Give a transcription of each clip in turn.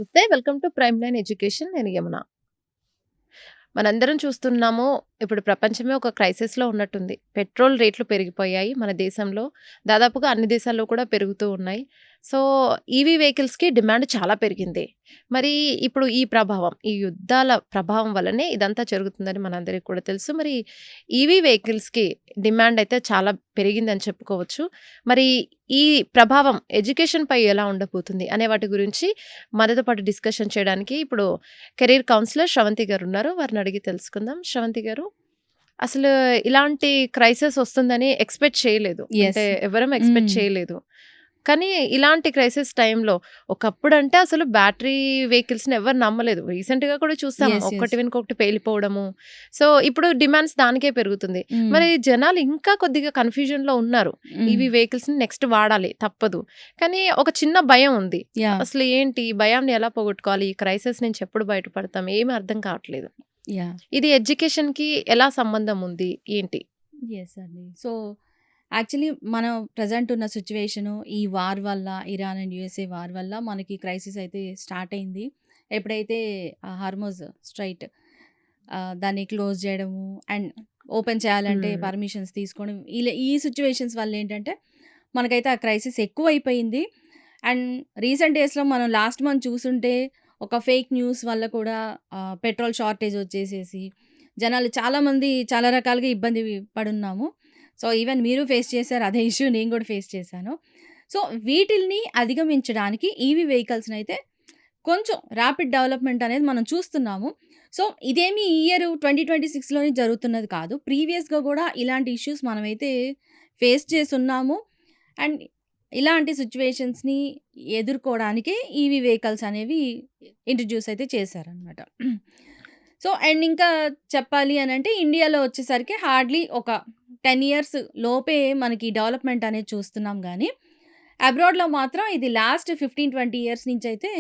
నమస్తే. Welcome to prime line education. నేను యమున. మనందరం చూస్తున్నాము. ఇప్పుడు ప్రపంచమే ఒక క్రైసిస్‌లో ఉన్నట్టుంది. పెట్రోల్ రేట్లు పెరిగిపోయాయి మన దేశంలో. దాదాపుగా అన్ని దేశాల్లో కూడా పెరుగుతూ ఉన్నాయి. సో, ఈవీ వెహికల్స్‌కి డిమాండ్ చాలా పెరిగింది. మరి ఇప్పుడు ఈ ప్రభావం, ఈ యుద్ధాల ప్రభావం వల్లనే ఇదంతా జరుగుతుందని మనందరికీ కూడా తెలుసు. మరి ఈవీ వెహికల్స్‌కి డిమాండ్ అయితే చాలా పెరిగిందని చెప్పుకోవచ్చు. మరి ఈ ప్రభావం ఎడ్యుకేషన్‌పై ఎలా ఉండబోతుంది అనే వాటి గురించి మనతో పాటు డిస్కషన్ చేయడానికి ఇప్పుడు కెరీర్ కౌన్సిలర్ శ్రవంతి గారున్నారు. వారిని అడిగి తెలుసుకుందాం. శ్రవంతి గారు, అసలు ఇలాంటి క్రైసిస్ వస్తుందని ఎక్స్‌పెక్ట్ చేయలేదు. యెస్. అంటే ఎవరం ఎక్స్‌పెక్ట్ హ్మ్. చేయలేదు. కానీ ఇలాంటి క్రైసిస్ టైంలో ఒకప్పుడంటే అసలు బ్యాటరీ వెహికల్స్‌ని ఎవరు నమ్మలేదు. రీసెంట్‌గా కూడా చూసాం. యెస్. యెస్. ఒక్కటి వెనుక ఒకటి పేలిపోవడము. సో, ఇప్పుడు డిమాండ్స్ దానికే పెరుగుతుంది. హ్మ్. మరి జనాలు ఇంకా కొద్దిగా కన్‌ఫ్యూజన్‌లో ఉన్నారు. హ్మ్. ఈవీ వెహికల్స్‌ని నెక్స్ట్ వాడాలి తప్పదు. కానీ ఒక చిన్న భయం ఉంది. యాహ్! అసలు ఏంటి? ఈ భయాన్ని ఎలా పోగొట్టుకోవాలి? ఈ క్రైసిస్ నుంచి ఎప్పుడు బయటపడతాం? ఏమి అర్థం కావట్లేదు. యాహ్! ఇది ఎడ్యుకేషన్‌కి ఎలా సంబంధం ఉంది? ఏంటి? యెస్ అండి. సో, యాక్చువల్లీ మనం ప్రెజెంట్ ఉన్న సిట్యుయేషను ఈ వార్ వల్ల, ఇరాన్ అండ్ యూఎస్ఏ వార్ వల్ల మనకి క్రైసిస్ అయితే స్టార్ట్ అయింది. ఎప్పుడైతే హార్మోజ్ స్ట్రైట్ దాన్ని క్లోజ్ చేయడము అండ్ ఓపెన్ చేయాలంటే హ్మ్. పర్మిషన్స్ తీసుకోవడం ఈ సిట్యుయేషన్స్ వల్ల ఏంటంటే మనకైతే ఆ క్రైసిస్ ఎక్కువైపోయింది. అండ్ రీసెంట్ డేస్‌లో మనం లాస్ట్ మంత్ చూసుంటే ఒక ఫేక్ న్యూస్ వల్ల కూడా పెట్రోల్ షార్టేజ్ వచ్చేసేసి జనాలు చాలామంది చాలా రకాలుగా ఇబ్బంది పడున్నాము. సో, ఈవెన్ మీరు ఫేస్ చేశారు అదే ఇష్యూ, నేను కూడా ఫేస్ చేశాను. సో, వీటిల్ని అధిగమించడానికి ఈవీ వెహికల్స్‌నైతే కొంచెం ర్యాపిడ్ డెవలప్‌మెంట్ అనేది మనం చూస్తున్నాము. సో, ఇదేమి ఈ ఇయర్ 2026లోనే జరుగుతున్నది కాదు. ప్రీవియస్‌గా కూడా ఇలాంటి ఇష్యూస్ మనమైతే ఫేస్ చేసున్నాము. అండ్ ఇలాంటి సిట్యుయేషన్స్‌ని ఎదుర్కోవడానికే ఈవీ వెహికల్స్ అనేవి ఇంట్రడ్యూస్ అయితే చేశారనమాట. సో, అండ్ ఇంకా చెప్పాలి అనంటే ఇండియాలో వచ్చేసరికి హార్డ్‌లీ ఒక 10 ఇయర్స్ లోపే మనకి డెవలప్‌మెంట్ అనేది చూస్తున్నాం గానీ, అబ్రాడ్‌లో మాత్రం ఇది లాస్ట్ 15, 20 ఇయర్స్ నుంచయితే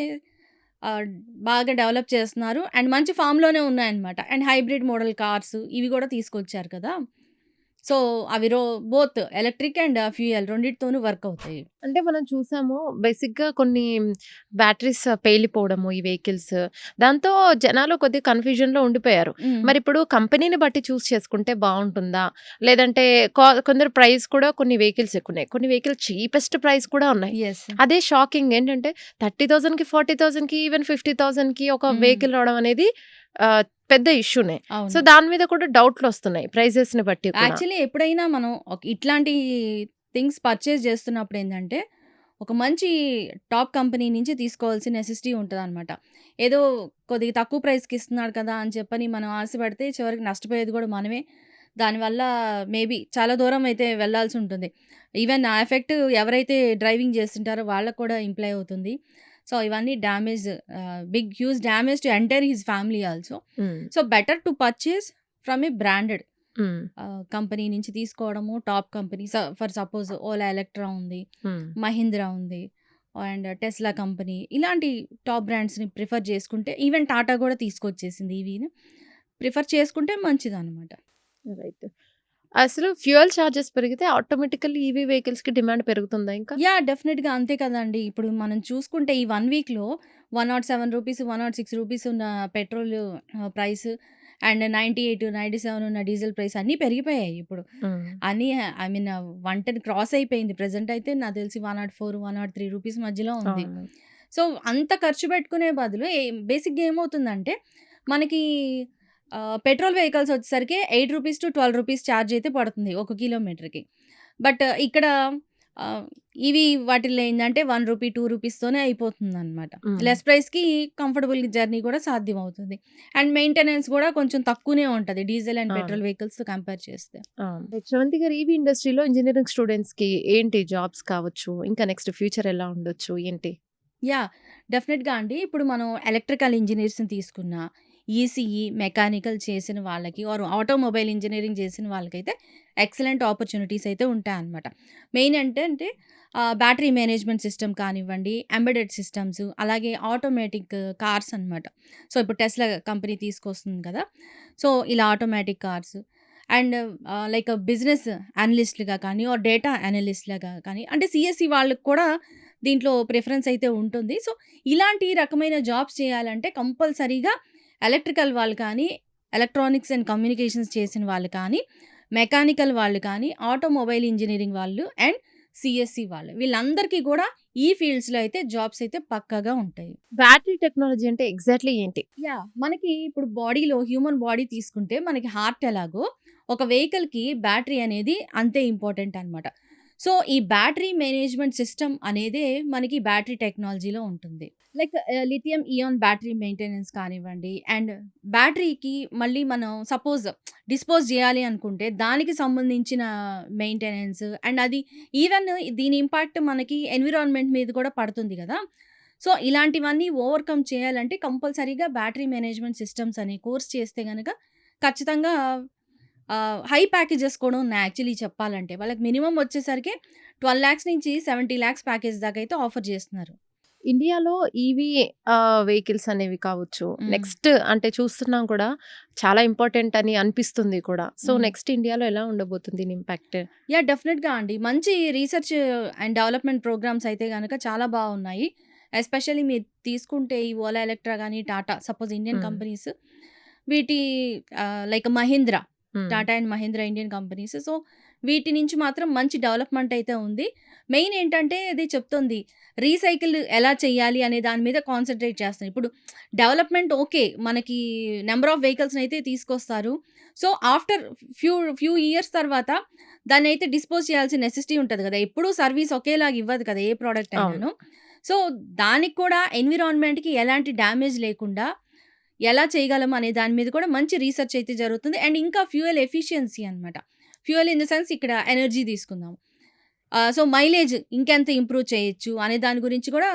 ఆహ్, బాగా డెవలప్ చేస్తున్నారు. అండ్ మంచి ఫామ్‌లోనే ఉన్నాయన్నమాట. అండ్ హైబ్రిడ్ మోడల్ కార్స్ ఇవి కూడా తీసుకొచ్చారు కదా! సో, అవి బోత్ ఎలక్ట్రిక్ అండ్ ఫ్యూయల్ రెండిటితోనూ వర్క్ అవుతాయి. అంటే మనం చూసాము బేసిక్‌గా కొన్ని బ్యాటరీస్ పేలిపోవడము ఈ వెహికల్స్. దాంతో జనాలు కొద్దిగా కన్‌ఫ్యూజన్‌లో ఉండిపోయారు. హ్మ్. మరిప్పుడు కంపెనీని బట్టి చూజ్ చేసుకుంటే బావుంటుందా? లేదంటే కొందరు ప్రైస్ కూడా కొన్ని వెహికల్స్ ఎక్కువున్నాయి. కొన్ని వెహికల్స్ చీపెస్ట్ ప్రైస్ కూడా ఉన్నాయి. యెస్. అదే షాకింగ్ ఏంటంటే 30,000కి, 40,000కి, ఈవెన్ 50,000కి ఒక హ్మ్. వెహికల్ రావడం అనేది పెద్ద ఇష్యూనే. సో, అవును. దాని మీద కూడా డౌట్‌లొస్తున్నాయి ప్రైజెస్‌ని బట్టి కూడా. యాక్చువల్లీ ఎప్పుడైనా మనం ఇట్లాంటి థింగ్స్ పర్చేస్ చేస్తున్నప్పుడు ఏంటంటే, ఒక మంచి టాప్ కంపెనీ నుంచి తీసుకోవాల్సిన నెసెసిటీ ఉంటదనమాట. ఏదో కొద్దిగా తక్కువ ప్రైస్‌కి ఇస్తున్నాడు కదా అని చెప్పని మనం ఆశపడితే చివరికి నష్టపోయేది కూడా మనమే. దానివల్ల మేబీ చాలా దూరం అయితే వెళ్ళాల్సి ఉంటుంది. ఈవెన్ ఆ ఎఫెక్ట్ ఎవరైతే డ్రైవింగ్ చేస్తుంటారో వాళ్ళకి కూడా ఇంప్లై అవుతుంది. సో, ఇవన్నీ damage big huge damage to entire his family also. Hmm. So, better to purchase from a branded hmm. Company నుంచి తీసుకోవడము. Top company for suppose Ola Electra ఉంది, హ్మ్. మహీంద్రా ఉంది అండ్ టెస్లా కంపెనీ ఇలాంటి top బ్రాండ్స్‌ని prefer చేసుకుంటే even Tata కూడా తీసుకొచ్చేసింది ఈవీని. ప్రిఫర్ చేసుకుంటే మంచిదనమాట. రైట్. అసలు ఫ్యూయల్ చార్జెస్ పెరిగితే ఆటోమేటికల్లీ ఈవీ వెహికల్స్‌కి డిమాండ్ పెరుగుతుందా ఇంకా? యాహ్! డెఫినెట్‌గా అంతే కదండీ. ఇప్పుడు మనం చూసుకుంటే ఈ 1 వీక్‌లో రూ. 107, రూ. 106 ఉన్న పెట్రోల్ ప్రైస్ అండ్ 98, 97 ఉన్న డీజిల్ ప్రైస్ అన్నీ పెరిగిపోయాయి ఇప్పుడు. హ్మ్. అన్నీ ఐ మీన్ 110 క్రాస్ అయిపోయింది. ప్రెజెంట్ అయితే నాకు తెలిసి 104, రూ. 103 మధ్యలో ఉంది. అవును. సో, అంత ఖర్చు పెట్టుకునే బదులు బేసిక్‌గా ఏమవుతుందంటే మనకి పెట్రోల్ వెహికల్స్ వచ్చేసరికి రూ. 8-12 చార్జ్ అయితే పడుతుంది ఒక కిలోమీటర్‌కి. బట్ ఇక్కడ ఇవి వాటిల్లో ఏందంటే రూ. 1, రూ. 2తోనే అయిపోతుందనమాట. హ్మ్. లెస్ ప్రైస్‌కి కంఫర్టబుల్ జర్నీ కూడా సాధ్యమవుతుంది. అండ్ మెయింటెనెన్స్ కూడా కొంచెం తక్కువనే ఉంటది. డీజిల్ అండ్ అవును. పెట్రోల్ వెహికల్స్‌తో కంపేర్ చేస్తే. అవును. శ్రవంతి గారు, ఈవీ ఇండస్ట్రీలో ఇంజినీరింగ్ స్టూడెంట్స్‌కి ఏంటి జాబ్స్ కావచ్చు? ఇంకా నెక్స్ట్ ఫ్యూచర్ ఎలా ఉండొచ్చు? ఏంటి? యాహ్! డెఫినెట్‌గా అండి. ఇప్పుడు మనం ఎలక్ట్రికల్ ఇంజినీర్స్‌ని తీసుకున్నా, ఈసీఈ, మెకానికల్ చేసిన వాళ్ళకి ఆర్ ఆటోమొబైల్ ఇంజినీరింగ్ చేసిన వాళ్ళకైతే ఎక్సలెంట్ ఆపర్చునిటీస్ అయితే ఉంటాయన్నమాట. మెయిన్ ఏంటంటే బ్యాటరీ మేనేజ్మెంట్ సిస్టమ్ కానివ్వండి, ఎంబెడెడ్ సిస్టమ్స్ అలాగే ఆటోమేటిక్ కార్స్ అనమాట. సో, ఇప్పుడు టెస్లా కంపెనీ తీసుకొస్తుంది కదా! సో, ఇలా automatic cars and like business అనలిస్ట్‌లుగా కానీ ఆర్ డేటా అనలిస్ట్‌లుగా కానీ అంటే సీఎస్ఈ వాళ్ళకి కూడా దీంట్లో ప్రిఫరెన్స్ అయితే ఉంటుంది. సో, ఇలాంటి రకమైన జాబ్స్ చేయాలంటే కంపల్సరీగా ఎలక్ట్రికల్ వాళ్ళు కానీ, ఎలక్ట్రానిక్స్ అండ్ కమ్యూనికేషన్స్ చేసిన వాళ్ళు కానీ, మెకానికల్ వాళ్ళు కానీ, ఆటోమొబైల్ ఇంజినీరింగ్ వాళ్ళు అండ్ సీఎస్ఈ వాళ్ళు వీళ్ళందరికీ కూడా ఈ ఫీల్డ్స్‌లో అయితే జాబ్స్ అయితే పక్కాగా ఉంటాయి. బ్యాటరీ టెక్నాలజీ అంటే ఎగ్జాక్ట్‌లీ ఏంటి? మనకి ఇప్పుడు బాడీలో హ్యూమన్ బాడీ తీసుకుంటే మనకి హార్ట్ ఎలాగో ఒక వెహికల్‌కి బ్యాటరీ అనేది అంతే ఇంపార్టెంట్ అనమాట. సో, ఈ బ్యాటరీ మేనేజ్‌మెంట్ సిస్టమ్ అనేదే మనకి బ్యాటరీ టెక్నాలజీలో ఉంటుంది. Like lithium ion battery maintenance కానివ్వండి అండ్ బ్యాటరీకి మళ్ళీ మనం సపోజ్ డిస్పోజ్ చేయాలి అనుకుంటే దానికి సంబంధించిన మెయింటెనెన్స్ అండ్ అది ఈవెన్ దీని ఇంపాక్ట్ మనకి ఎన్విరాన్మెంట్ మీద కూడా పడుతుంది కదా! సో, ఇలాంటివన్నీ ఓవర్‌కమ్ చేయాలంటే కంపల్సరీగా బ్యాటరీ మేనేజ్‌మెంట్ సిస్టమ్స్ అనే కోర్స్ చేస్తే గనక ఖచ్చితంగా హై ప్యాకేజెస్ కూడా ఉన్నాయి యాక్చువల్లీ చెప్పాలంటే. వాళ్ళకి మినిమమ్ వచ్చేసరికి 12,00,000 నుంచి 70,00,000 ప్యాకేజ్ దాకా అయితే ఆఫర్ చేస్తున్నారు. ఇండియాలో ఈవీ వెహికల్స్ అనేవి కావచ్చు. హ్మ్. నెక్స్ట్ అంటే చూస్తున్నాం కూడా చాలా ఇంపార్టెంట్ అని అనిపిస్తుంది కూడా. సో, హ్మ్. నెక్స్ట్ ఇండియాలో ఎలా ఉండబోతుంది దీని ఇంపాక్ట్? డెఫినెట్‌గా అండి. మంచి రీసెర్చ్ అండ్ డెవలప్‌మెంట్ ప్రోగ్రామ్స్ అయితే గనక చాలా బాగున్నాయి. ఎస్పెషల్లీ మీరు తీసుకుంటే ఈ ఓలా ఎలక్ట్రా గాని, టాటా సపోజ్ ఇండియన్ హ్మ్. కంపెనీస్ వీటి లైక్ మహీంద్రా, హ్మ్. Tata and Mahindra Indian companies. So, వీటి నుంచి మాత్రం మంచి డెవలప్‌మెంట్ అయితే ఉంది. మెయిన్ ఏంటంటే అది చెప్తుంది రీసైకిల్ ఎలా చేయాలి అనే దాని మీద కాన్సంట్రేట్ చేస్తున్నారు. ఇప్పుడు డెవలప్‌మెంట్ ఓకే. మనకి నంబర్ ఆఫ్ వెహికల్స్‌ని అయితే తీసుకొస్తారు. సో, ఆఫ్టర్ ఫ్యూ ఇయర్స్ తర్వాత దాన్నైతే డిస్పోజ్ చేయాల్సిన నెసెసిటీ ఉంటది కదా! ఎప్పుడూ సర్వీస్ ఒకేలాగా ఇవ్వదు కదా! ఏ ప్రొడక్ట్ అవును. అయినాను. సో, దానికి కూడా ఎన్విరాన్మెంట్‌కి ఎలాంటి డ్యామేజ్ లేకుండా ఎలా చేయగలం అనే దాని మీద కూడా మంచి రీసెర్చ్ అయితే జరుగుతుంది. అండ్ ఇంకా ఫ్యూయల్ ఎఫిషియన్సీ అనమాట. ఫ్యూయల్ ఇన్ ద సెన్స్ ఇక్కడ ఎనర్జీ తీసుకుందాం. సో, మైలేజ్ ఇంకెంత ఇంప్రూవ్ చేయొచ్చు అనే దాని గురించి కూడా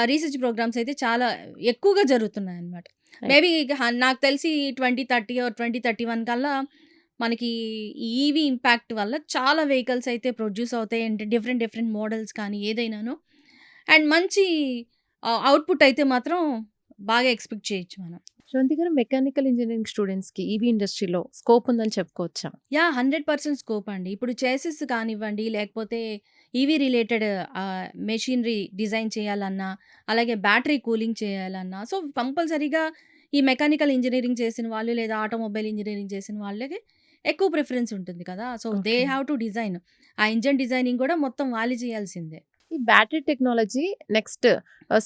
రీసెర్చ్ ప్రోగ్రామ్స్ అయితే చాలా ఎక్కువగా జరుగుతున్నాయన్నమాట. రైట్. మేబీ నాకు తెలిసి 2030 ఆర్ 2031 కల్లా మనకి ఈ ఈవీ ఇంపాక్ట్ వల్ల చాలా వెహికల్స్ అయితే ప్రొడ్యూస్ అవుతాయి. అంటే డిఫరెంట్ మోడల్స్ కానీ ఏదైనాను. అండ్ మంచి అవుట్‌పుట్ అయితే మాత్రం బాగా ఎక్స్‌పెక్ట్ చేయొచ్చు మనం. శ్రవంతి గారు, మెకానికల్ ఇంజినీరింగ్ స్టూడెంట్స్‌కి ఈవీ ఇండస్ట్రీలో స్కోప్ ఉందని చెప్పుకోవచ్చా? 100% స్కోప్ అండి. ఇప్పుడు చేసిస్ కానివ్వండి, లేకపోతే ఈవీ రిలేటెడ్ మెషినరీ డిజైన్ చేయాలన్నా, అలాగే బ్యాటరీ కూలింగ్ చేయాలన్నా, సో, కంపల్సరీగా ఈ మెకానికల్ ఇంజినీరింగ్ చేసిన వాళ్ళు లేదా ఆటోమొబైల్ ఇంజినీరింగ్ చేసిన వాళ్ళకి ఎక్కువ ప్రిఫరెన్స్ ఉంటుంది కదా! So, they okay. Have to design. ఆ ఇంజిన్ డిజైనింగ్ కూడా మొత్తం వాళ్ళే చేయాల్సిందే. ఈ battery technology next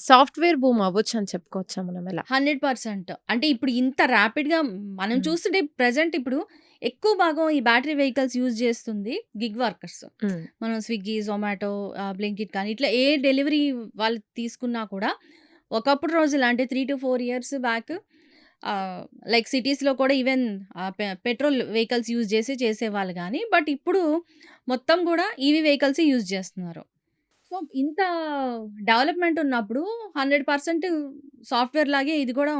software boom అవ్వొచ్చని చెప్పుకోవచ్చా మనం ఎలా? 100% అంటే ఇప్పుడు ఇంత ర్యాపిడ్‌గా మనం హ్మ్. చూస్తుంటే ప్రెజెంట్ ఇప్పుడు ఎక్కువ భాగం ఈ బ్యాటరీ వెహికల్స్ యూజ్ చేస్తుంది గిగ్ వర్కర్స్. హ్మ్. మనం స్విగ్గీ, జొమాటో, బ్లింకిట్ కానీ ఇట్లా ఏ డెలివరీ వాళ్ళు తీసుకున్నా కూడా ఒకప్పుడు రోజులు అంటే 3-4 ఇయర్స్ బ్యాక్ ఆహ్, లైక్ సిటీస్‌లో కూడా ఈవెన్ పెట్రోల్ వెహికల్స్ యూజ్ చేసేవాళ్ళు గానీ, బట్ ఇప్పుడు మొత్తం గూడా ఈవీ వెహికల్సే యూజ్ చేస్తున్నారు. సో, ఇంత డెవలప్‌మెంట్ ఉన్నప్పుడు 100% సాఫ్ట్‌వేర్ లాగే ఇది కూడా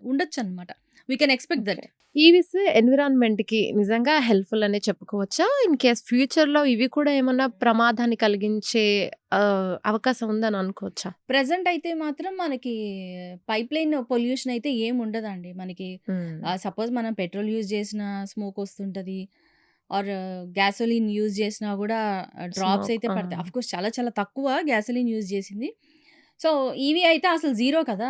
ఉండొచ్చనమాట. We can expect okay. That. EVs ఎన్విరాన్మెంట్‌కి నిజంగా హెల్ప్‌ఫుల్ అనే చెప్పుకోవచ్చా? ఇన్ కేస్ ఫ్యూచర్‌లో ఇవి కూడా ఏమన్నా ప్రమాదాన్ని కలిగించే అవకాశం ఉందని అనుకోవచ్చా? ప్రెజెంట్ అయితే మాత్రం మనకి పైప్‌లైన్ పొల్యూషన్ అయితే ఏముండదండి. మనకి హ్మ్. సపోజ్ మనం పెట్రోల్ యూజ్ చేసినా స్మోక్ వస్తుంటది. ఆర్ గ్యాసోలిన్ యూజ్ చేసినా గూడా డ్రాప్స్ స్మోక్. అయితే ఆ! పడతాయి. ఆఫ్‌కోర్స్ చాలా చాలా తక్కువ గ్యాసోలిన్ యూజ్ చేసింది. సో, ఈవీ అయితే అసలు జీరో కదా!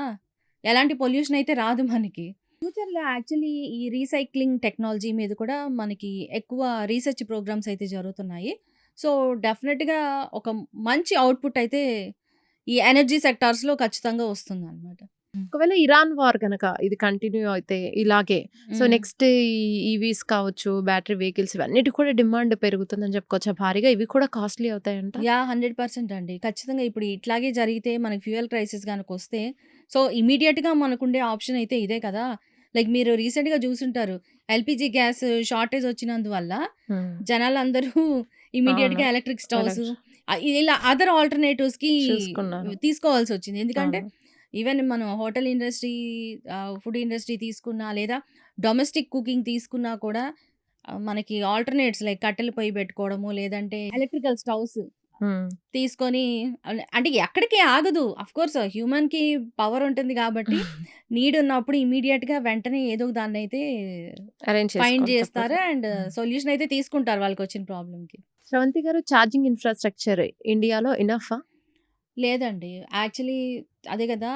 ఎలాంటి పొల్యూషన్ అయితే రాదు మనకి. ఫ్యూచర్‌లో యాక్చువల్లీ ఈ రీసైక్లింగ్ టెక్నాలజీ మీద కూడా మనకి ఎక్కువ రీసెర్చ్ ప్రోగ్రామ్స్ అయితే జరుగుతున్నాయి. సో, డెఫినిట్‌గా ఒక మంచి అవుట్‌పుట్ అయితే ఈ ఎనర్జీ సెక్టార్స్‌లో ఖచ్చితంగా వస్తుందనమాట. ఒకవేళ ఇరాన్ వార్ గనక ఇది కంటిన్యూ అయితే ఇలాగే సో హ్మ్. నెక్స్ట్ ఈ ఈవీస్ కావచ్చు, బ్యాటరీ వెహికల్స్ ఇవన్నిటికి కూడా డిమాండ్ పెరుగుతుందని చెప్పుకోవచ్చా భారీగా? ఇవి కూడా కాస్ట్లీ అవుతాయంట? 100% అండి. ఖచ్చితంగా ఇప్పుడు ఇట్లాగే జరిగితే మనకి ఫ్యూయల్ క్రైసిస్ గనకొస్తే, సో, ఇమ్మీడియేట్‌గా మనకుండే ఆప్షన్ అయితే ఇదే కదా! లైక్ మీరు రీసెంట్‌గా జూసుంటారు. ఎల్‌పీజీ గ్యాస్ షార్టేజ్ వచ్చినందువల్ల హ్మ్. జనాలందరూ అవును. ఇమ్మీడియేట్‌గా ఎలక్ట్రిక్ స్టవ్స్ ఎలక్ట్రిక్ ఇలా అదర్ ఆల్టర్‌నేటివ్స్‌కి చూసుకున్నాను. తీసుకోవాల్సొచ్చింది. ఎందుకంటే అవును. ఈవెన్ మనం హోటల్ ఇండస్ట్రీ, ఫుడ్ ఇండస్ట్రీ తీసుకున్నా లేదా డొమెస్టిక్ కుకింగ్ తీసుకున్నా కూడా మనకి ఆల్టర్‌నేట్స్ లైక్ కట్టెల పొయ్యి పెట్టుకోవడము, లేదంటే ఎలక్ట్రికల్ స్టవ్స్ హ్మ్. తీసుకొని అంటే ఎక్కడికి ఆగదు. ఆఫ్‌కోర్స్ హ్యూమన్‌కి పవర్ ఉంటుంది కాబట్టి నీడ్ ఉన్నప్పుడు ఇమ్మీడియేట్‌గా వెంటనే ఏదో ఒక దాన్నైతే అరేంజ్ ఫైండ్ చేసుకోవాలి తప్పదు. జేస్తారు. అండ్ హ్మ్. సొల్యూషన్ అయితే తీసుకుంటారు వాళ్ళకొచ్చిన ప్రాబ్లమ్‌కి. శ్రవంతి గారు, ఛార్జింగ్ ఇన్‌ఫ్రాస్ట్రక్చర్ ఇండియాలో ఇనఫా? లేదండి. యాక్చువల్లీ అదే గదా!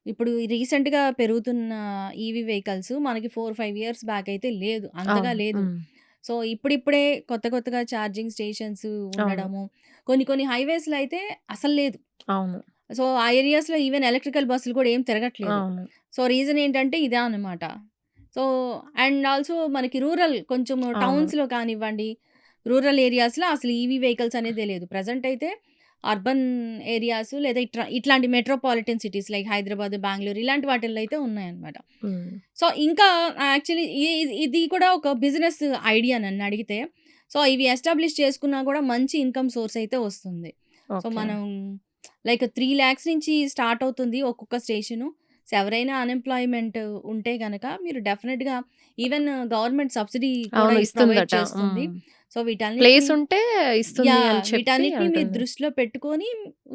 ఇప్పుడు రీసెంట్‌గా పెరుగుతున్న ఈవీ వెహికల్స్ మనకి 4, 5 ఇయర్స్ బ్యాక్ అయితే లేదు. అంతగా అవును. లేదు. హ్మ్. సో, ఇప్పుడిప్పుడే కొత్తగా ఛార్జింగ్ స్టేషన్స్ అవును. ఉండడము. కొన్ని హైవేస్‌లో అయితే అసలు లేదు. అవును. సో, ఆ ఏరియాస్‌లో ఈవెన్ ఎలక్ట్రికల్ బస్సులు కూడా ఏం తిరగట్లేదు. అవును. సో, రీజన్ ఏంటంటే ఇదే అనమాట. సో, అండ్ ఆల్సో మనకి రూరల్ కొంచెం అవును. టౌన్స్‌లో కానివ్వండి, రూరల్ ఏరియాస్‌లో అసలు ఈవీ వెహికల్స్ అనేదే లేదు. ప్రెజెంట్ అయితే అర్బన్ ఏరియాస్ లేదా ఇట్లాంటి metropolitan cities like Hyderabad, Bengaluru ఇలాంటి వాటిల్లో అయితే ఉన్నాయన్నమాట. హ్మ్. సో, ఇంకా యాక్చువల్లీ ఇది కూడా ఒక బిజినెస్ ఐడియా నన్నడిగితే. సో, ఇవి ఎస్టాబ్లిష్ చేసుకున్నా కూడా మంచి ఇన్‌కమ్ సోర్స్ అయితే వస్తుంది. So, okay. మనం లైక్ 3,00,000 నుంచి స్టార్ట్ అవుతుంది ఒక్కొక్క స్టేషను. సో, ఎవరైనా అన్‌ఎంప్లాయ్‌మెంట్ ఉంటే గనక మీరు డెఫినిట్‌గా ఈవెన్ గవర్నమెంట్ సబ్సిడీ కూడా అవును. ప్రొవైడ్ ఇస్తుందట. చేస్తుంది. హ్మ్. సో, వీటన్నిటిని ప్లేస్ ఉంటే ఇస్తుంది యాహ్! అని చెప్పి వీటన్నిటిని మీరు అంటుంది. దృష్టిలో పెట్టుకొని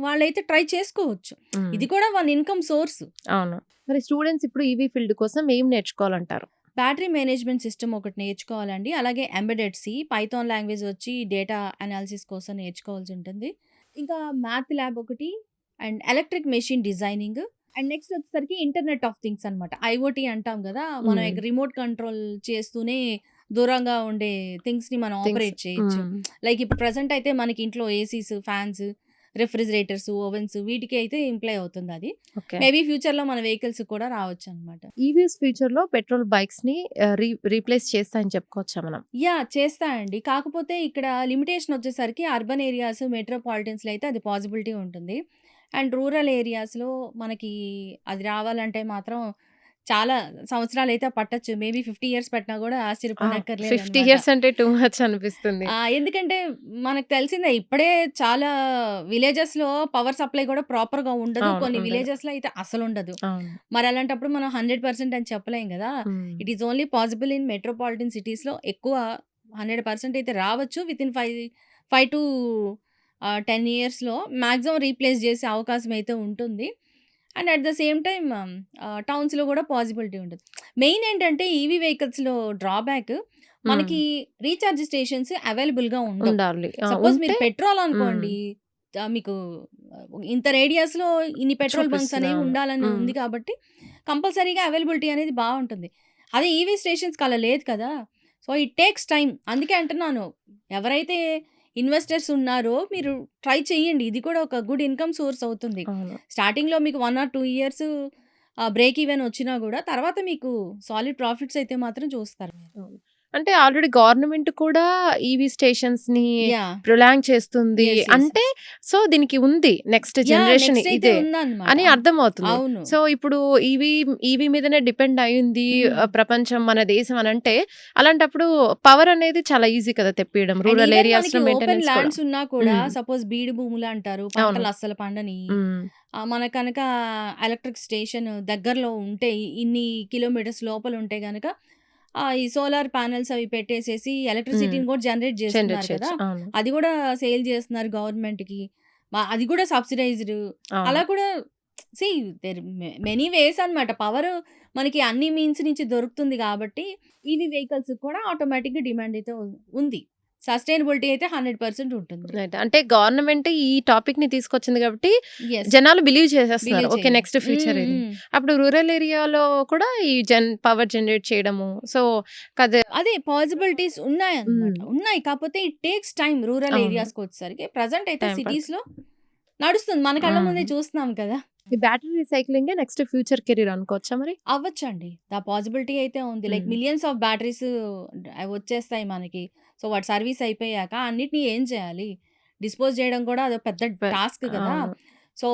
వాళ్ళైతే ట్రై చేసుకోవచ్చు. హ్మ్. ఇది కూడా వన్ ఇన్‌కమ్ సోర్స్. అవును. మరి స్టూడెంట్స్ ఇప్పుడు ఈవీ ఫీల్డ్ కోసం ఏం నేర్చుకోవాలంటారు? బ్యాటరీ మేనేజ్‌మెంట్ సిస్టమ్ ఒకటి నేర్చుకోవాలండి. అలాగే ఎంబెడెడ్ సి, పైథాన్ లాంగ్వేజ్ వచ్చి డేటా అనాలిసిస్ కోసం నేర్చుకోవాల్సుంటుంది. ఇంకా మ్యాథ్ ల్యాబ్ ఒకటి and electric machine designing and next వచ్చేసరికి ఇంటర్నెట్ ఆఫ్ థింగ్స్ అనమాట. ఐఓటీ అంటాం గదా! మనం హ్మ్. రిమోట్ కంట్రోల్ చేస్తూనే దూరంగా ఉండే థింగ్స్‌ని మనం థింగ్స్. ఆపరేట్ చేయొచ్చు. హ్మ్. లైక్ ఇప్పుడు ప్రెజెంట్ అయితే మనకి ఇంట్లో ఏసీస్, ఫ్యాన్స్, రిఫ్రిజిరేటర్స్, ఓవెన్స్ వీటికి అయితే ఇంప్లై అవుతుందది. ఓకే. మేబీ ఫ్యూచర్‌లో మన వెహికల్స్‌కి కూడా రావచ్చనమాట. ఈవీస్ ఫ్యూచర్‌లో పెట్రోల్ బైక్స్‌ని రీప్లేస్ చేస్తాయని చెప్పుకోవచ్చా మనం? యాహ్! చేస్తా అండి. కాకపోతే ఇక్కడ లిమిటేషన్ వచ్చేసరికి అర్బన్ ఏరియాస్, మెట్రోపాలిటన్స్‌లో అయితే అది పాసిబిలిటీ ఉంటుంది. అండ్ రూరల్ ఏరియాస్‌లో మనకి అది రావాలంటే మాత్రం చాలా సంవత్సరాలైతే పట్టొచ్చు. మేబీ 50 ఇయర్స్ పట్టినా గూడా ఆ! 50 ఆశ్చర్యపోనక్కర్లేదనమాట. ఇయర్స్ అంటే టూ మచ్ అనిపిస్తుంది. ఎందుకంటే మనకు తెలిసిందే ఇప్పుడే చాలా విలేజెస్‌లో పవర్ సప్లై కూడా ప్రాపర్‌గా ఉండదు. అవును. కొన్ని ఉండదు. విలేజెస్‌లో అయితే అసలుండదు. అవును. మరి అలాంటప్పుడు మనం 100% అని చెప్పలేం గదా! హ్మ్. It is only possible in metropolitan సిటీస్‌లో ఎక్కువ 100% అయితే రావచ్చు. వితిన్ 5 టు 10 ఇయర్స్‌లో మాక్సిమం రీప్లేస్ చేసే అవకాశం అయితే ఉంటుంది. And at the same time టౌన్స్‌లో కూడా పాసిబిలిటీ ఉంటది. మెయిన్ ఏంటంటే ఈవీ వెహికల్స్‌లో డ్రాబ్యాక్ హ్మ్. మనకి రీచార్జ్ స్టేషన్స్ అవైలబుల్‌గా ఉండవు. ఉండాలి. ఆ! సపోజ్ మీరు ఉంటే పెట్రోల్ హ్మ్. అనుకోండి. మీకు ఇంత రేడియస్‌లో ఇన్ని పెట్రోల్ బంక్స్ చూపిస్తది. అనేవి అవును. ఉండాలని హ్మ్. ఉంది కాబట్టి కంపల్సరీగా అవైలబిలిటీ అనేది బావుంటుంది. అదే ఈవీ స్టేషన్స్‌కి అలా లేదు కదా! So, it takes time. అందుకే అంటున్నాను. ఎవరైతే ఇన్వెస్టర్స్ ఉన్నారో మీరు ట్రై చేయండి. ఇది కూడా ఒక గుడ్ ఇన్‌కమ్ సోర్స్ అవుతుంది. అవును. స్టార్టింగ్‌లో మీకు 1 ఆర్ 2 ఇయర్స్ బ్రేక్ ఈవెన్ వచ్చినా గూడా తర్వాత మీకు సాలిడ్ ప్రాఫిట్స్ అయితే మాత్రం చూస్తారు మీరు. అవును. అంటే ఆల్రెడీ గవర్నమెంట్ కూడా ఈవీ స్టేషన్స్‌ని యాహ్! ప్రొలాంగ్ చేస్తుంది. యెస్. అంటే సో, దీనికి ఉంది నెక్స్ట్ యాహ్! జనరేషన్ నెక్స్ట్ అయితే ఇదే ఉందన్నమాట. అని అర్థమవుతుంది. అవును. సో, ఇప్పుడు ఈవీ ఈవీ మీదనే డిపెండ్ అయ్యింది హ్మ్. ప్రపంచం, మన దేశం అనంటే అలాంటప్పుడు పవర్ అనేది చాలా ఈజీ కదా తెప్పియడం. అండ్ రూరల్ ఈవెన్ మనకి ఏరియాస్‌లో ఓపెన్ మెయింటెనెన్స్ కూడా. ల్యాండ్స్ ఉన్నా కూడా హ్మ్. సపోజ్ బీడు భూములంటారు. అవును. పంటలు అస్సలు పండనియి. హ్మ్. మనకు కనుక ఎలక్ట్రిక్ స్టేషన్ దగ్గరలో ఉంటే ఇన్ని కిలోమీటర్స్ లోపల ఉంటే గనక ఈ సోలార్ ప్యానెల్స్ అవి పెట్టేసేసి హ్మ్. ఎలక్ట్రిసిటీని కూడా జనరేట్ జనరేట్ చేస్తున్నారు కదా! చేయొచ్చు. అవును. అది కూడా సేల్ చేస్తున్నారు గవర్నమెంట్‌కి. అది కూడా సబ్సిడైజ్డ్. అవును. అలా కూడా సీ దేర్ మెనీ వేస్ అన్నమాట. పవర్ మనకి అన్ని మీన్స్ నుంచి దొరుకుతుంది కాబట్టి ఈవీ వెహికల్స్ కూడా ఆటోమేటిక్‌గా డిమాండ్ అయితే ఉంది. సస్టైనబిలిటీ అయితే 100% ఉంటుంది. రైట్. అంటే గవర్నమెంట్ ఈ టాపిక్‌ని తీసుకొచ్చింది కాబట్టి యెస్. జనాలు బిలీవ్ చేసేస్తున్నారు. Believe okay. చేయాలి. నెక్స్ట్ ఫ్యూచర్ ఇది. హ్మ్. అప్పుడు రూరల్ ఏరియాలో కూడా ఈ పవర్ జనరేట్ చేయడము. సో, కద అదే పాసిబిలిటీస్ ఉన్నాయన్నమాట. హ్మ్. ఉన్నాయి. కాకపోతే ఇట్ టేక్స్ టైమ్ రూరల్ అవును. ఏరియాస్‌కొచ్చేసరికి. ప్రెజెంట్ అయితే టైం పడుతుంది. సిటీస్‌లో నడుస్తుంది. మన కళ్ళ ముందే హ్మ్. చూస్తున్నాం కదా! ఈ బ్యాటరీ రీసైక్లింగే నెక్స్ట్ ఫ్యూచర్ కెరీర్ అనుకోవచ్చా మరి? అవ్వచ్చండి. ఆ పాసిబిలిటీ అయితే ఉంది. లైక్ హ్మ్. మిలియన్స్ ఆఫ్ బ్యాటరీస్ అవి వచ్చేస్తాయి మనకి. సో, వాటి సర్వీస్ అయిపోయాక అన్నిటిని ఏం చేయాలి? డిస్పోజ్ చేయడం కూడా అదో పెద్ద వె టాస్క్ కదా! అవును. సో,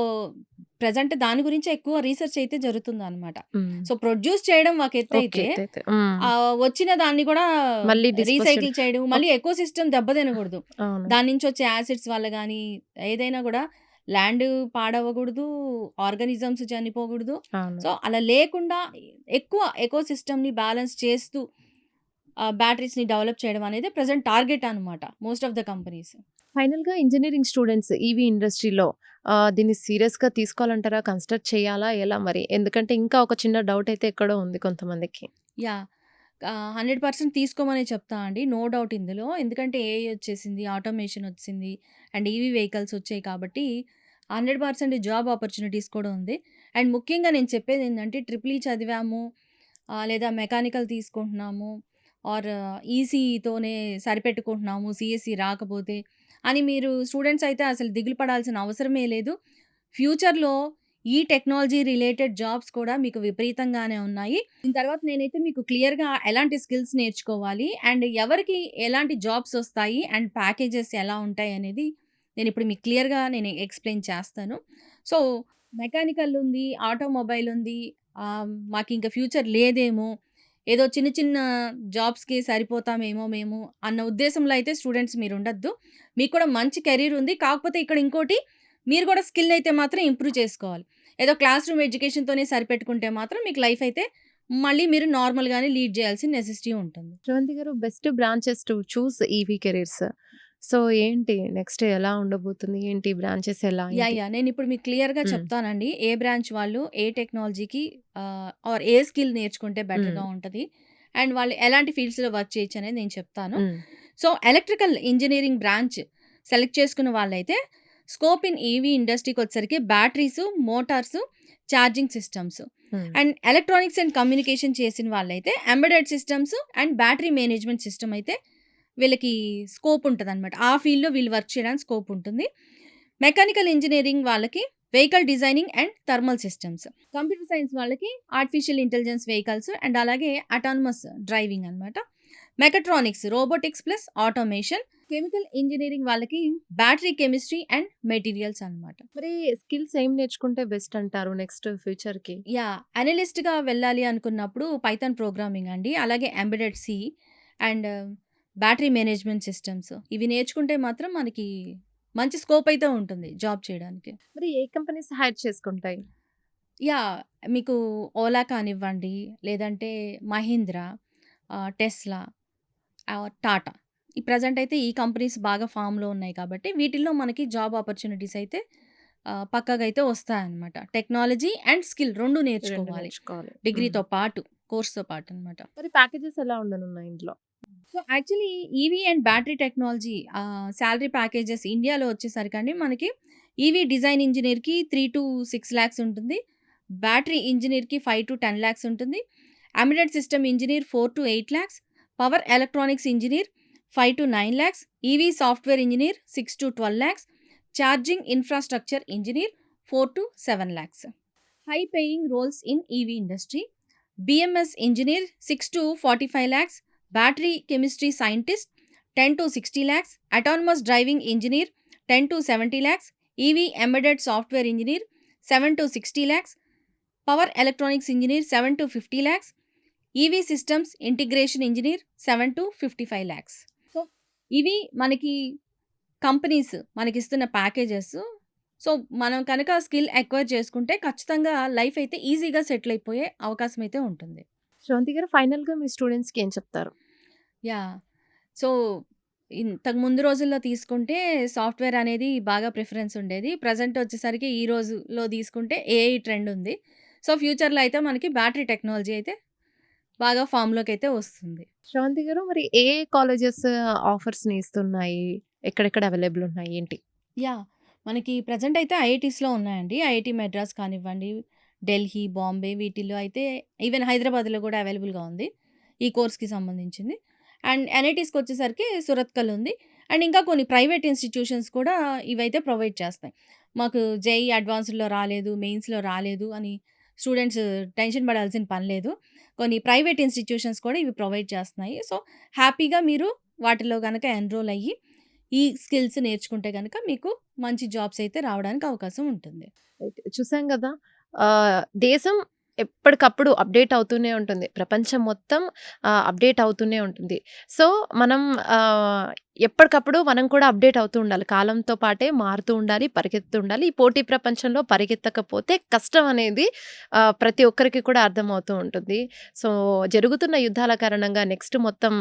ప్రెజెంట్ దాని గురించే ఎక్కువ రీసెర్చ్ అయితే జరుగుతుందనమాట. హ్మ్. సో, ప్రొడ్యూస్ చేయడం ఒక ఓకే. ఎత్తయితే అయితే. హ్మ్. వచ్చిన దాన్ని కూడా మళ్ళీ డిస్పోజ్ చేయడం. రీసైకిల్ చేయడం, మళ్ళీ ఎకోసిస్టమ్ దెబ్బతినకూడదు. అవును. దాని నుంచి వచ్చే యాసిడ్స్ వల్ల గానీ, ఏదైనా గూడా ల్యాండ్ పాడవ్వకూడదు, ఆర్గానిజమ్స్ చనిపోకూడదు. అవును. సో, అలా లేకుండా ఎక్కువ ఎకోసిస్టమ్‌ని బ్యాలెన్స్ చేస్తూ బ్యాటరీస్‌ని డెవలప్ చేయడం అనేది ప్రెజెంట్ టార్గెట్ అనమాట మోస్ట్ ఆఫ్ ద కంపెనీస్. ఫైనల్‌గా ఇంజినీరింగ్ స్టూడెంట్స్ ఈవీ ఇండస్ట్రీలో దీన్ని సీరియస్‌గా తీసుకోవాలంటారా? కన్సిడర్ చేయాలా? ఎలా మరి? ఎందుకంటే ఇంకా ఒక చిన్న డౌట్ అయితే ఎక్కడో ఉంది కొంతమందికి. యాహ్! 100% తీసుకోమనే చెప్తా అండి. నో డౌట్ ఇందులో. ఎందుకంటే ఏఐ వచ్చేసింది, ఆటోమేషన్ వచ్చింది అండ్ ఈవీ వెహికల్స్ వచ్చాయి కాబట్టి 100% జాబ్ ఆపర్చునిటీస్ కూడా ఉంది. అండ్ ముఖ్యంగా నేను చెప్పేదేంటంటే ట్రిపుల్ ఈ చదివాము లేదా మెకానికల్ తీసుకుంటున్నాము ఆర్ ఈసీతోనే సరిపెట్టుకుంటున్నాము సీఎస్ఈ రాకపోతే అని మీరు స్టూడెంట్స్ అయితే అసలు దిగులు పడాల్సిన అవసరమే లేదు. ఫ్యూచర్‌లో ఈ టెక్నాలజీ రిలేటెడ్ జాబ్స్ కూడా మీకు విపరీతంగానే ఉన్నాయి. దీని తర్వాత నేనైతే మీకు క్లియర్‌గా ఎలాంటి స్కిల్స్ నేర్చుకోవాలి అండ్ ఎవరికి ఎలాంటి జాబ్స్ వస్తాయి అండ్ ప్యాకేజెస్ ఎలా ఉంటాయి అనేది నేనిప్పుడు మీకు క్లియర్‌గా ఎక్స్‌ప్లెయిన్ చేస్తాను. సో, మెకానికల్ ఉంది, ఆటోమొబైల్ ఉంది. మాకింక ఫ్యూచర్ లేదేమో, ఏదో చిన్న చిన్న జాబ్స్‌కి సరిపోతామేమో మేము అన్న ఉద్దేశంలో అయితే స్టూడెంట్స్ మీరుండొద్దు. మీకు కూడా మంచి కెరీర్ ఉంది. కాకపోతే ఇక్కడ ఇంకోటి మీరు కూడా స్కిల్ అయితే మాత్రం ఇంప్రూవ్ చేసుకోవాలి. ఏదో క్లాస్ రూమ్ ఎడ్యుకేషన్‌తోనే సరిపెట్టుకుంటే మాత్రం మీకు లైఫ్ అయితే మళ్ళీ మీరు నార్మల్‌గానే లీడ్ చేయాల్సిన నెసెసిటీ ఉంటుంది. శ్రవంతి గారు, best branches to choose EV careers. So, ఏంటి నెక్స్ట్ ఎలా ఉండబోతుంది? ఏంటి బ్రాంచెస్ ఎలా ఏంటి? నేనిప్పుడు మీకు క్లియర్‌గా హ్మ్. చెప్తానండి. ఏ బ్రాంచ్ వాళ్ళు ఏ టెక్నాలజీకి ఆర్ ఏ స్కిల్ నేర్చుకుంటే హ్మ్. బెటర్‌గా ఉంటది. అండ్ వాళ్ళు ఎలాంటి ఫీల్డ్స్‌లో వర్క్ చేయొచ్చనేది నేను చెప్తాను. Hmm. So, electrical engineering branch select చేసుకున్న వాళ్ళైతే స్కోప్ ఇన్ ఈవీ ఇండస్ట్రీకొచ్చేసరికి batteries, motors, charging systems hmm. And electronics and communication చేసిన వాళ్ళైతే embedded systems and battery management system అయితే వీళ్ళకి స్కోప్ ఉంటదనమాట. ఆ ఫీల్డ్‌లో వీళ్ళు వర్క్ చేయడానికి స్కోప్ ఉంటుంది. మెకానికల్ ఇంజినీరింగ్ వాళ్ళకి vehicle designing and thermal systems. Computer science వాళ్ళకి ఆర్టిఫిషియల్ ఇంటెలిజెన్స్ వెహికల్స్ అండ్ అలాగే అటానమస్ డ్రైవింగ్ అనమాట. Mechatronics, robotics plus automation. Chemical engineering వాళ్ళకి బ్యాటరీ కెమిస్ట్రీ అండ్ మెటీరియల్స్ అనమాట. మరి స్కిల్స్ ఏం నేర్చుకుంటే బెస్ట్ అంటారు నెక్స్ట్ ఫ్యూచర్‌కి? అనలిస్ట్‌గా వెళ్ళాలి అనుకున్నప్పుడు పైథాన్ ప్రోగ్రామింగ్ అండి. అలాగే embedded C and battery management systems ఇవి నేర్చుకుంటే మాత్రం మనకి మంచి స్కోప్ అయితే ఉంటుంది జాబ్ చేయడానికి. మరి ఏ కంపెనీస్ హైర్ చేసుకుంటాయి? యాహ్! మీకు ఓలా కానివ్వండి, లేదంటే మహీంద్రా, టెస్లా, టాటా. ఈ ప్రెజెంట్ అయితే ఈ కంపెనీస్ బాగా ఫామ్‌లో ఉన్నాయి కాబట్టి వీటిల్లో మనకి జాబ్ ఆపర్చునిటీస్ అయితే పక్కాగా అయితే వస్తాయన్నమాట. టెక్నాలజీ అండ్ స్కిల్ 2 2 నేర్చుకోవాలి. నేర్చుకోవాలి. హ్మ్. డిగ్రీతో పాటు, కోర్స్‌తో పాటనమాట. మరి ప్యాకేజెస్ ఎలా ఉండనున్నాయి ఇందులో? So, actually EV and battery technology salary packages ఇండియాలో వచ్చేసరికండి మనకి ఈవీ డిజైన్ ఇంజినీర్‌కి 3-6 లాక్స్ ఉంటుంది. బ్యాటరీ ఇంజినీర్‌కి 5-10 లాక్స్ ఉంటుంది. Embedded system engineer 4-8 lakhs. Power electronics engineer 5-9 lakhs. EV software engineer 6-12 lakhs. Charging infrastructure engineer 4-7 lakhs. High paying roles in EV industry. BMS engineer 6-45 lakhs, battery chemistry scientist 10-60 lakhs, autonomous driving engineer 10-70 lakhs, EV embedded software engineer 7-60 lakhs, power electronics engineer 7-50 lakhs, EV systems integration engineer 7-55 lakhs. So ఇవి మనకి companies మనకిస్తున్న packages. So, మనం కనుక skill acquire చేసుకుంటే ఖచ్చితంగా life అయితే ఈజీగా settle అయిపోయే అవకాశం అయితే ఉంటుంది. శ్రవంతి గారు, ఫైనల్‌గా మీ స్టూడెంట్స్‌కి ఏం చెప్తారు? యాహ్! సో, ఇంతకు ముందు రోజుల్లో తీసుకుంటే సాఫ్ట్‌వేర్ అనేది బాగా ప్రిఫరెన్స్ ఉండేది. ప్రెజెంట్ వచ్చేసరికి ఈ రోజుల్లో తీసుకుంటే ఏఐ ట్రెండ్ ఉంది. సో, ఫ్యూచర్‌లో అయితే మనకి బ్యాటరీ టెక్నాలజీ అయితే బాగా ఫామ్‌లోకైతే వస్తుంది. శ్రవంతి గారు, మరి ఏ కాలేజెస్ ఆఫర్స్‌ని ఇస్తున్నాయి? ఎక్కడెక్కడ అవైలబుల్ ఉన్నాయి? ఏంటి? యాహ్! మనకి ప్రెజెంట్ అయితే ఐఐటీస్‌లో ఉన్నాయండి. ఐఐటీ మద్రాస్ కానివ్వండి, ఢిల్లీ, బాంబే వీటిల్లో అయితే ఈవెన్ హైదరాబాద్‌లో కూడా అవైలబుల్‌గా ఉంది. ఈ కోర్స్‌కి సంబంధించింది. అండ్ ఎన్ఐటీస్‌కొచ్చేసరికి సురత్కల్ ఉంది. అండ్ ఇంకా కొన్ని ప్రైవేట్ ఇన్‌స్టిట్యూషన్స్ కూడా ఇవైతే ప్రొవైడ్ చేస్తాయి. మాకు జేఈఈ అడ్వాన్స్డ్‌లో రాలేదు, మెయిన్స్‌లో రాలేదు అని స్టూడెంట్స్ టెన్షన్ పడాల్సిన పని లేదు. కొన్ని ప్రైవేట్ ఇన్‌స్టిట్యూషన్స్ కూడా ఇవి ప్రొవైడ్ చేస్తున్నాయి. సో, హ్యాపీగా మీరు వాటిలో గనక ఎన్రోల్ అయ్యి ఈ స్కిల్స్ నేర్చుకుంటే గనక మీకు మంచి జాబ్స్ అయితే రావడానికి అవకాశం ఉంటుంది. రైట్. చూసాం గదా! దేశం ఎప్పటికప్పుడు అప్‌డేట్ అవుతూనే ఉంటుంది. ప్రపంచం మొత్తం అప్‌డేట్ అవుతూనే ఉంటుంది. సో, మనం ఎప్పటికప్పుడు మనం కూడా అప్‌డేట్ అవుతూ ఉండాలి. కాలంతో పాటే మారుతూ ఉండాలి, పరిగెత్తుతూ ఉండాలి. ఈ పోటీ ప్రపంచంలో పరిగెత్తకపోతే కష్టం అనేది ప్రతి ఒక్కరికి కూడా అర్థమవుతూ ఉంటుంది. సో, జరుగుతున్న యుద్ధాల కారణంగా నెక్స్ట్ మొత్తం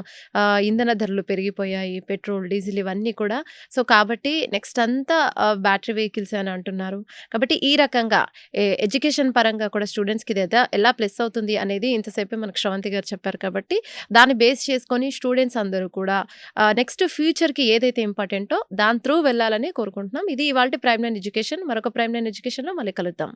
ఇంధన ధరలు పెరిగిపోయాయి. పెట్రోల్, డీజిల్ ఇవన్నీ కూడా. సో, కాబట్టి నెక్స్ట్ అంతా బ్యాటరీ వెహికల్సే అని అంటున్నారు. కాబట్టి ఈ రకంగా ఎడ్యుకేషన్ పరంగా కూడా స్టూడెంట్స్‌కి ఇది ఎలా ప్లస్ అవుతుంది అనేది ఇంతసేపే మనకు శ్రవంతి గారు చెప్పారు కాబట్టి, దాన్ని బేస్ చేసుకొని స్టూడెంట్స్ అందరూ కూడా నెక్స్ట్ ఫ్యూచర్‌కి ఏదైతే ఇంపార్టెంటో దాని త్రూ వెళ్ళాలని కోరుకుంటున్నాం. ఇది ఇవాల్టి ప్రైమ్ లైన్ ఎడ్యుకేషన్. మరొక ప్రైమ్ లైన్ ఎడ్యుకేషన్‌లో మళ్ళీ కలుద్దాం.